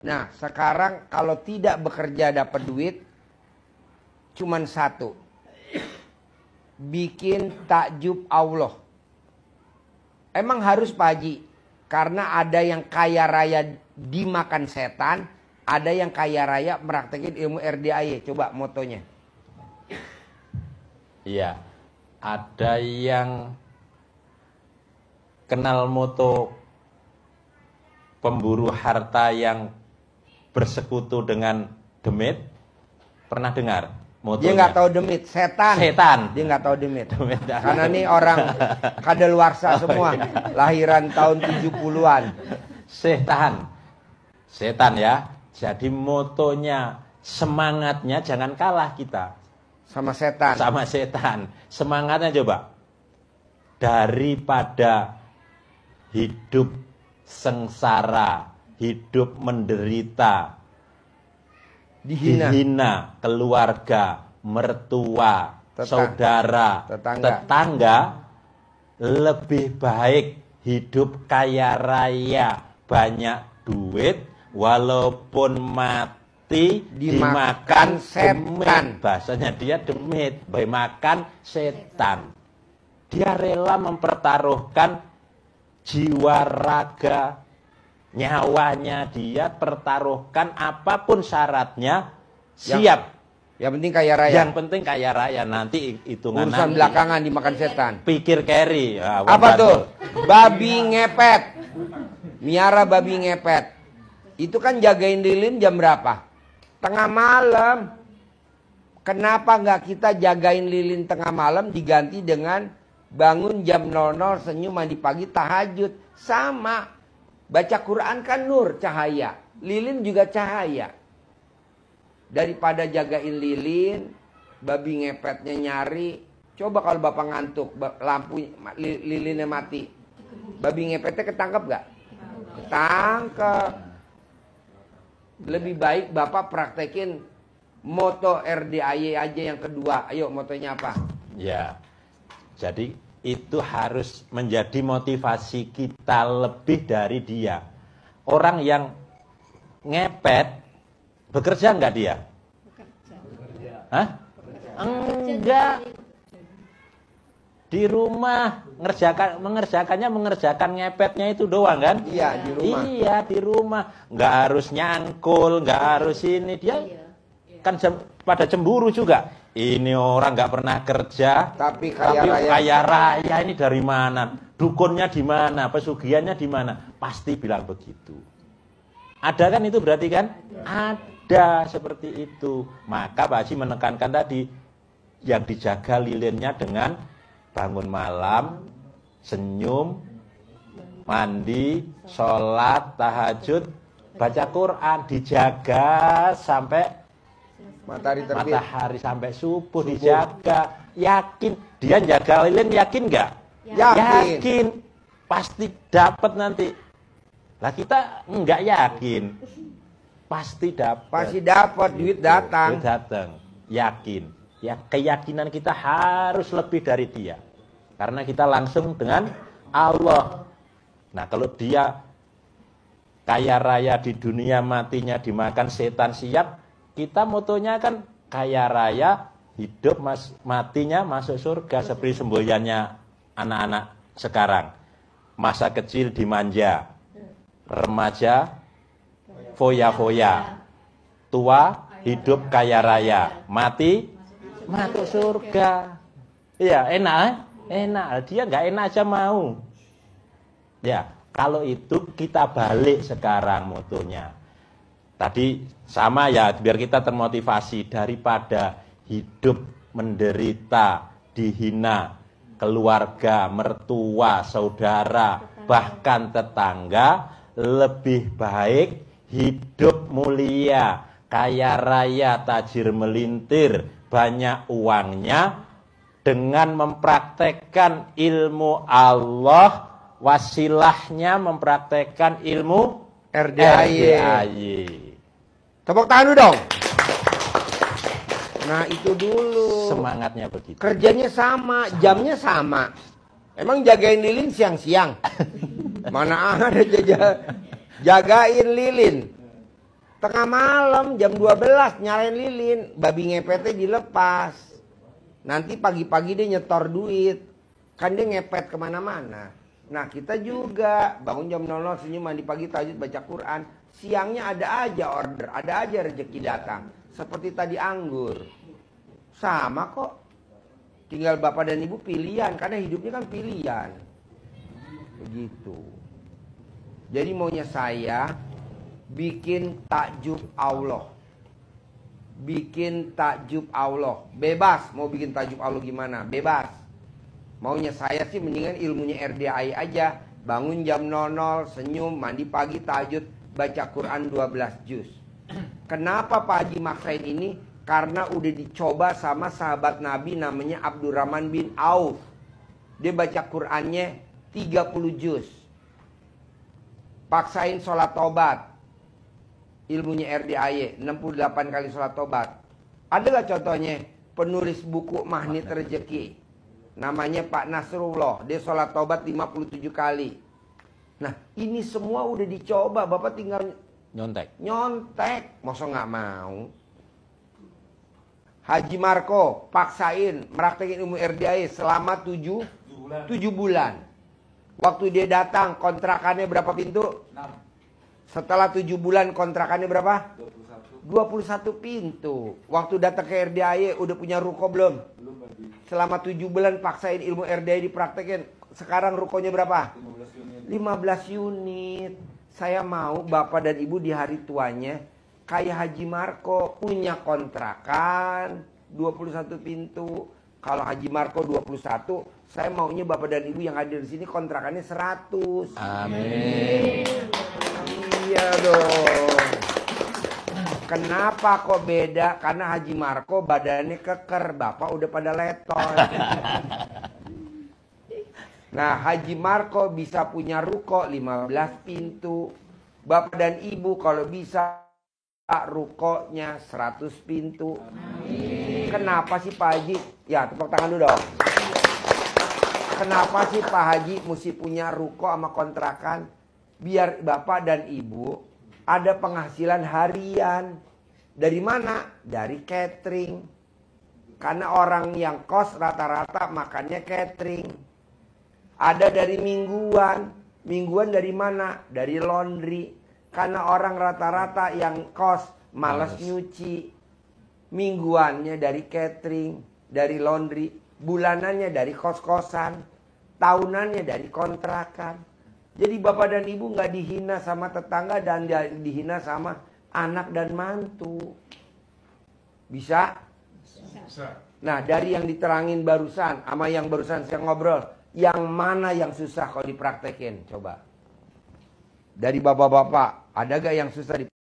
Nah, sekarang kalau tidak bekerja dapat duit, cuman satu. Bikin takjub Allah. Emang harus Pak Haji, karena ada yang kaya raya dimakan setan, ada yang kaya raya meraktekin ilmu RDAY. Coba motonya. Iya, ada yang kenal moto pemburu harta yang bersekutu dengan demit. Pernah dengar motonya? Dia nggak tahu demit, setan. Setan. Dia nggak tahu demit. Karena ini orang kadaluarsa semua, lahiran tahun 70-an. Setan. Setan ya. Jadi motonya, semangatnya jangan kalah kita Sama setan. sama setan. Semangatnya coba. Daripada hidup sengsara, hidup menderita, dihina keluarga, mertua, saudara, tetangga, lebih baik hidup kaya raya, banyak duit, walaupun mati dimakan setan. Bahasanya dia demit, makan setan. Dia rela mempertaruhkan jiwa raga, nyawanya dia pertaruhkan, apapun syaratnya siap. Yang penting kaya raya. Yang penting kaya raya, nanti hitungan urusan nanti. Belakangan dimakan setan. Pikir carry. Ya, apa tuh? Babi ngepet. Miara babi ngepet. Itu kan jagain lilin jam berapa? Tengah malam. Kenapa nggak kita jagain lilin tengah malam diganti dengan bangun jam 00, senyum, mandi pagi, tahajud. Sama. Baca Quran kan nur, cahaya. Lilin juga cahaya. Daripada jagain lilin, babi ngepetnya nyari. Coba kalau bapak ngantuk, lampu lilinnya mati. Babi ngepetnya ketangkep gak? Ketangkep. Lebih baik bapak praktekin moto RDAY aja yang kedua. Ayo, motonya apa? Ya, jadi itu harus menjadi motivasi kita lebih dari dia. Orang yang ngepet, bekerja enggak dia? Bekerja. Hah? Enggak. Di rumah mengerjakan ngepetnya itu doang kan? Iya, di rumah. Iya, di rumah. Enggak harus nyangkul, enggak harus ini. Dia kan pada cemburu juga. Ini orang nggak pernah kerja, tapi kaya raya ini dari mana? Dukunnya di mana? Pesugihannya di mana? Pasti bilang begitu. Ada kan itu berarti kan? Ada seperti itu. Maka Pak Haji menekankan tadi, yang dijaga lilinnya dengan bangun malam, senyum, mandi, sholat, tahajud, baca Quran, dijaga sampai matahari sampai subuh dijaga. Yakin dia jaga lilin, yakin nggak? Yakin. Pasti dapat nanti. Lah kita nggak yakin. Pasti dapat. Pasti dapat, duit datang. Duit datang. Yakin. Ya, keyakinan kita harus lebih dari dia. Karena kita langsung dengan Allah. Nah, kalau dia kaya raya di dunia, matinya dimakan setan, siap. Kita motonya kan kaya raya, hidup matinya masuk surga, seperti semboyannya anak-anak sekarang. Masa kecil dimanja, remaja foya-foya, tua hidup kaya raya, mati masuk surga. Iya, enak, enak. Dia nggak enak aja mau. Ya, kalau itu kita balik sekarang motonya. Tadi sama ya, biar kita termotivasi, daripada hidup menderita, dihina keluarga, mertua, saudara, bahkan tetangga, lebih baik hidup mulia, kaya raya, tajir melintir, banyak uangnya, dengan mempraktekkan ilmu Allah, wasilahnya mempraktekkan ilmu RDAY. Tepuk tangan dulu dong. Nah, itu dulu. Semangatnya begitu. Kerjanya sama, jamnya sama. Emang jagain lilin siang-siang? Mana ada jagain lilin. Tengah malam jam 12 nyalain lilin, babi ngepetnya dilepas. Nanti pagi-pagi dia nyetor duit. Kan dia ngepet kemana-mana. Nah kita juga bangun jam 00 senyum, mandi pagi, tahajud, baca Quran. Siangnya ada aja order, ada aja rezeki datang. Seperti tadi anggur. Sama kok. Tinggal bapak dan ibu pilihan, karena hidupnya kan pilihan. Begitu. Jadi maunya saya bikin takjub Allah. Bikin takjub Allah. Bebas mau bikin takjub Allah gimana? Bebas. Maunya saya sih mendingan ilmunya RDI aja. Bangun jam 00, senyum, mandi pagi, tahajud, baca Quran 12 juz. Kenapa Pak Haji maksain ini? Karena udah dicoba sama sahabat Nabi namanya Abdurrahman bin Auf. Dia baca Qurannya 30 juz. Paksain sholat tobat. Ilmunya RDAY 68 kali sholat tobat. Adalah contohnya penulis buku Magnet Rezeki. Namanya Pak Nasrullah. Dia sholat tobat 57 kali. Nah ini semua udah dicoba. Bapak tinggal nyontek. Masa nggak mau? Haji Marco paksain meraktekin ilmu RDAY selama 7 bulan. Waktu dia datang kontrakannya berapa pintu? 6. Setelah 7 bulan kontrakannya berapa? 21 pintu. Waktu datang ke RDAY udah punya ruko belum? Belum. Selama 7 bulan paksain ilmu RDAY dipraktekin. Sekarang rukonya berapa? 15 unit. Saya mau bapak dan ibu di hari tuanya kayak Haji Marco, punya kontrakan 21 pintu. Kalau Haji Marco 21, saya maunya bapak dan ibu yang hadir di sini kontrakannya 100. Amin. Iya dong. Kenapa kok beda? Karena Haji Marco badannya keker, bapak udah pada letoy. Nah Haji Marco bisa punya ruko 15 pintu. Bapak dan ibu kalau bisa rukonya 100 pintu. Amin. Kenapa sih Pak Haji? Ya tepuk tangan dulu dong. Kenapa sih Pak Haji mesti punya ruko sama kontrakan? Biar bapak dan ibu ada penghasilan harian. Dari mana? Dari catering. Karena orang yang kos rata-rata makannya catering. Ada dari mingguan. Mingguan dari mana? Dari laundry. Karena orang rata-rata yang kos malas nyuci. Mingguannya dari catering, dari laundry. Bulanannya dari kos-kosan. Tahunannya dari kontrakan. Jadi bapak dan ibu nggak dihina sama tetangga dan dihina sama anak dan mantu. Bisa? Bisa. Nah dari yang diterangin barusan sama yang barusan saya ngobrol, yang mana yang susah kalau dipraktekin? Coba. Dari bapak-bapak, ada gak yang susah